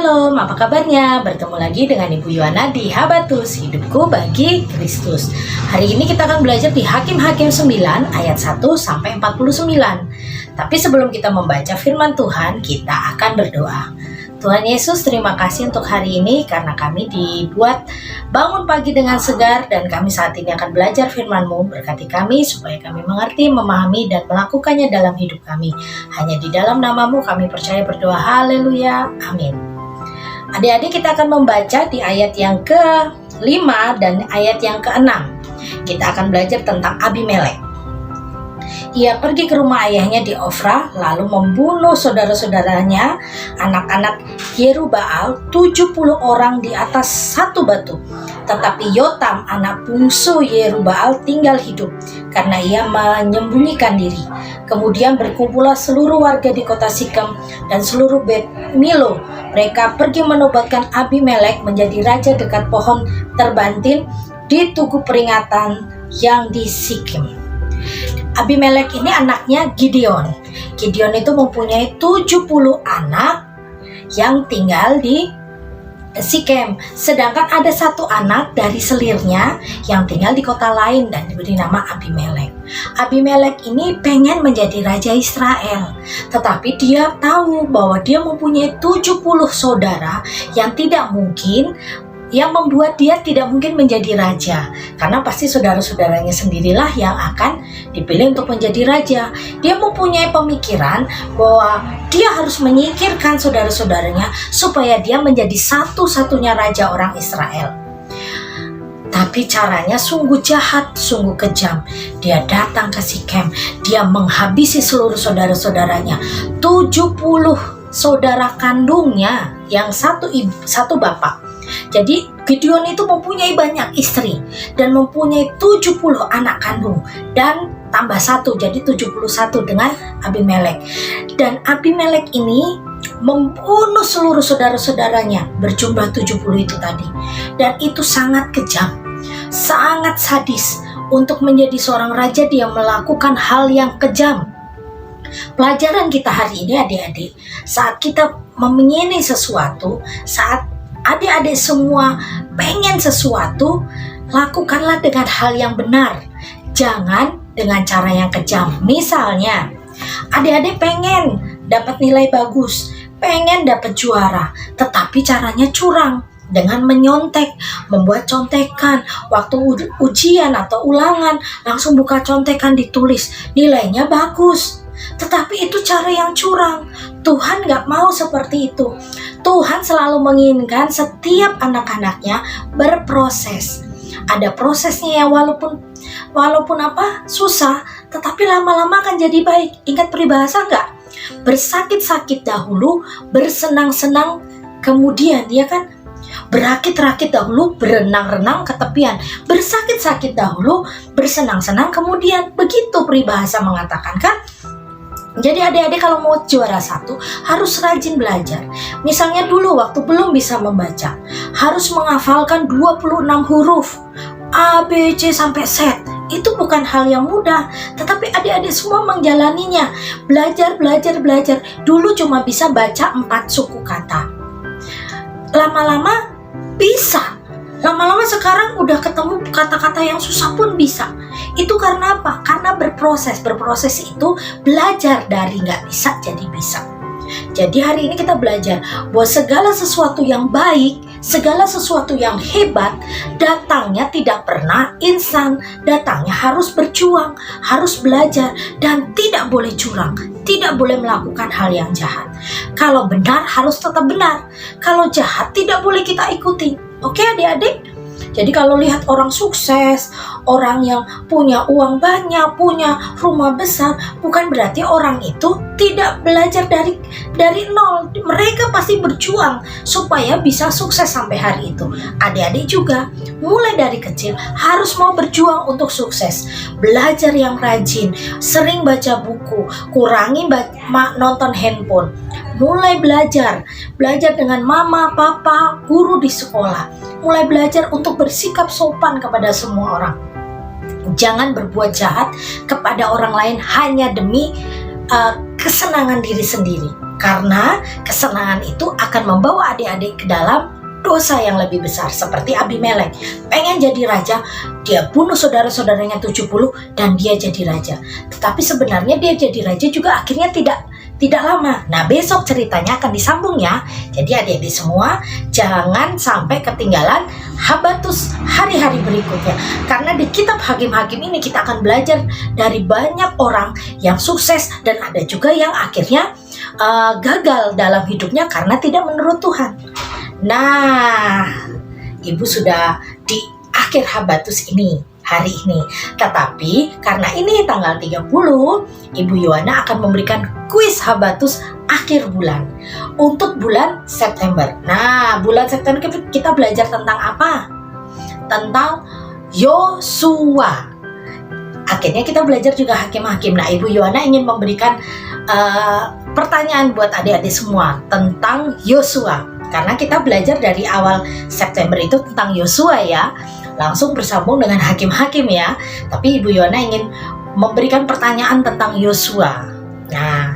Shalom, apa kabarnya? Bertemu lagi dengan Ibu Yuwana di Habatus, Hidupku Bagi Kristus. Hari ini kita akan belajar di Hakim-Hakim 9 ayat 1 sampai 49. Tapi sebelum kita membaca firman Tuhan, kita akan berdoa. Tuhan Yesus, terima kasih untuk hari ini karena kami dibuat bangun pagi dengan segar dan kami saat ini akan belajar firman-Mu. Berkati kami supaya kami mengerti, memahami, dan melakukannya dalam hidup kami. Hanya di dalam nama-Mu kami percaya berdoa. Haleluya. Amin. Adik-adik, kita akan membaca di ayat yang ke-5 dan ayat yang ke-6. Kita akan belajar tentang Abimelek. Ia pergi ke rumah ayahnya di Ofra, lalu membunuh saudara-saudaranya, anak-anak Yerubbaal, 70 orang di atas satu batu. Tetapi Yotam, anak bungsu Yerubbaal, tinggal hidup, karena ia menyembunyikan diri. Kemudian berkumpullah seluruh warga di kota Sikem dan seluruh Bet Milo. Mereka pergi menobatkan Abimelek menjadi raja dekat pohon terbantin di tugu peringatan yang di Sikem. Abimelek ini anaknya Gideon. Gideon itu mempunyai 70 anak yang tinggal di Sikem. Sedangkan ada satu anak dari selirnya yang tinggal di kota lain dan diberi nama Abimelek. Abimelek ini pengen menjadi raja Israel. Tetapi dia tahu bahwa dia mempunyai 70 saudara yang tidak mungkin, yang membuat dia tidak mungkin menjadi raja, karena pasti saudara-saudaranya sendirilah yang akan dipilih untuk menjadi raja. Dia mempunyai pemikiran bahwa dia harus menyingkirkan saudara-saudaranya supaya dia menjadi satu-satunya raja orang Israel. Tapi caranya sungguh jahat, sungguh kejam. Dia datang ke Sikem, dia menghabisi seluruh saudara-saudaranya, 70 saudara kandungnya yang satu bapak. Jadi Gideon itu mempunyai banyak istri dan mempunyai 70 anak kandung dan tambah satu, jadi 71 dengan Abimelek. Dan Abimelek ini membunuh seluruh saudara-saudaranya, berjumlah 70 itu tadi. Dan itu sangat kejam, sangat sadis. Untuk menjadi seorang raja dia melakukan hal yang kejam. Pelajaran kita hari ini adik-adik, saat kita memingini sesuatu, saat adik-adik semua pengen sesuatu, lakukanlah dengan hal yang benar. Jangan dengan cara yang kejam. Misalnya, adik-adik pengen dapat nilai bagus, pengen dapat juara, tetapi caranya curang. Dengan menyontek, membuat contekan, waktu ujian atau ulangan, langsung buka contekan ditulis, nilainya bagus. Tetapi itu cara yang curang. Tuhan gak mau seperti itu. Tuhan selalu menginginkan setiap anak-anaknya berproses. Ada prosesnya ya, walaupun susah, tetapi lama-lama akan jadi baik. Ingat peribahasa gak? Bersakit-sakit dahulu, bersenang-senang kemudian, ya kan? Berakit-rakit dahulu, berenang-renang ke tepian. Bersakit-sakit dahulu, bersenang-senang kemudian. Begitu peribahasa mengatakan kan? Jadi adik-adik kalau mau juara satu harus rajin belajar. Misalnya dulu waktu belum bisa membaca, harus menghafalkan 26 huruf A, B, C sampai Z. Itu bukan hal yang mudah, tetapi adik-adik semua menjalaninya. Belajar. Dulu cuma bisa baca 4 suku kata. Lama-lama bisa. Lama-lama sekarang udah ketemu kata-kata yang susah pun bisa. Itu karena apa? Karena berproses. Berproses itu belajar dari nggak bisa jadi bisa. Jadi hari ini kita belajar bahwa segala sesuatu yang baik, segala sesuatu yang hebat, datangnya tidak pernah instan. Datangnya harus berjuang, harus belajar, dan tidak boleh curang. Tidak boleh melakukan hal yang jahat. Kalau benar harus tetap benar. Kalau jahat tidak boleh kita ikuti. Oke adik-adik? Jadi kalau lihat orang sukses, orang yang punya uang banyak, punya rumah besar, bukan berarti orang itu tidak belajar dari nol. Mereka pasti berjuang supaya bisa sukses sampai hari itu. Adik-adik juga mulai dari kecil harus mau berjuang untuk sukses. Belajar yang rajin, sering baca buku, kurangi nonton handphone. Mulai belajar dengan mama, papa, guru di sekolah. Mulai belajar untuk bersikap sopan kepada semua orang. Jangan berbuat jahat kepada orang lain hanya demi kesenangan diri sendiri. Karena kesenangan itu akan membawa adik-adik ke dalam dosa yang lebih besar, seperti Abimelek. Pengen jadi raja, dia bunuh saudara-saudaranya 70 dan dia jadi raja. Tetapi sebenarnya dia jadi raja juga akhirnya tidak lama. Nah, besok ceritanya akan disambung ya. Jadi adik-adik semua jangan sampai ketinggalan Habatus hari-hari berikutnya. Karena di kitab Hakim-Hakim ini kita akan belajar dari banyak orang yang sukses dan ada juga yang akhirnya gagal dalam hidupnya karena tidak menurut Tuhan. Nah, Ibu sudah di akhir Habatus ini hari ini. Tetapi karena ini tanggal 30, Ibu Yohana akan memberikan kuis Habatus akhir bulan untuk bulan September. Nah, bulan September kita belajar tentang apa? Tentang Yosua. Akhirnya kita belajar juga Hakim-Hakim. Nah, Ibu Yohana ingin memberikan pertanyaan buat adik-adik semua tentang Yosua. Karena kita belajar dari awal September itu tentang Yosua ya, langsung bersambung dengan Hakim-Hakim ya. Tapi Ibu Yohana ingin memberikan pertanyaan tentang Yosua. Nah,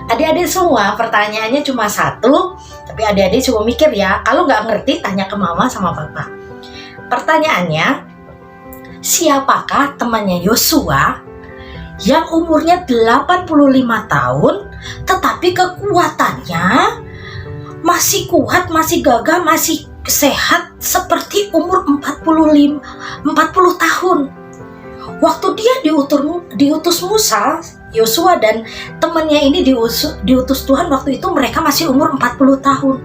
adik-adik semua pertanyaannya cuma satu, tapi adik-adik coba mikir ya. Kalau nggak ngerti tanya ke mama sama papa. Pertanyaannya, siapakah temannya Yosua yang umurnya 85 tahun tetapi kekuatannya masih kuat, masih gagah, masih sehat seperti umur 40 tahun. Waktu dia diutus Musa, Yosua dan temannya ini diutus Tuhan, waktu itu mereka masih umur 40 tahun.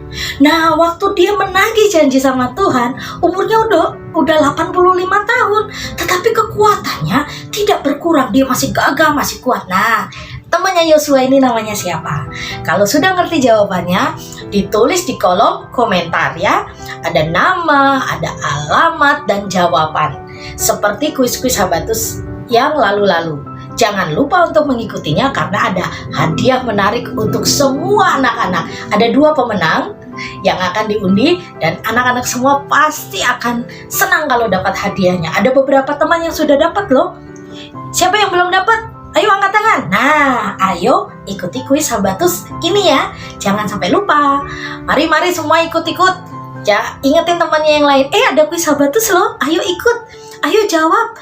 Nah, waktu dia menagih janji sama Tuhan, umurnya udah 85 tahun, tetapi kekuatannya tidak berkurang, dia masih gagah, masih kuat. Nah, temannya Yosua ini namanya siapa? Kalau sudah ngerti jawabannya, ditulis di kolom komentar ya. Ada nama, ada alamat, dan jawaban. Seperti kuis-kuis Habatus yang lalu-lalu. Jangan lupa untuk mengikutinya karena ada hadiah menarik untuk semua anak-anak. Ada 2 pemenang yang akan diundi dan anak-anak semua pasti akan senang kalau dapat hadiahnya. Ada beberapa teman yang sudah dapat loh. Siapa yang belum dapat? Ayo angkat tangan. Nah, ayo ikuti kuis Habatus ini ya. Jangan sampai lupa. Mari semua ikut-ikut. Ya, ingetin temannya yang lain. Ada kuis Habatus loh. Ayo ikut. Ayo jawab.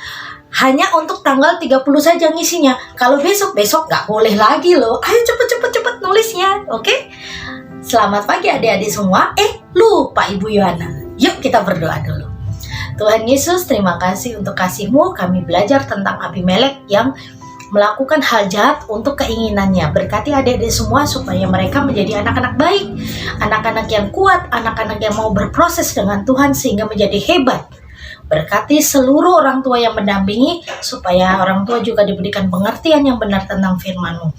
Hanya untuk tanggal 30 saja ngisinya. Kalau besok nggak boleh lagi loh. Ayo cepet nulisnya. Oke? Selamat pagi adik-adik semua. Lupa Ibu Yohana. Yuk kita berdoa dulu. Tuhan Yesus, terima kasih untuk kasih-Mu. Kami belajar tentang Abimelek yang melakukan hal jahat untuk keinginannya. Berkati adik-adik semua supaya mereka menjadi anak-anak baik, anak-anak yang kuat, anak-anak yang mau berproses dengan Tuhan sehingga menjadi hebat. Berkati seluruh orang tua yang mendampingi supaya orang tua juga diberikan pengertian yang benar tentang firman-Mu.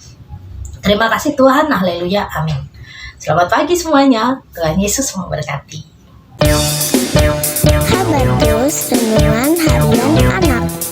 Terima kasih Tuhan, haleluya, amin. Selamat pagi semuanya, Tuhan Yesus memberkati. Habatus Renungan Harian Anak.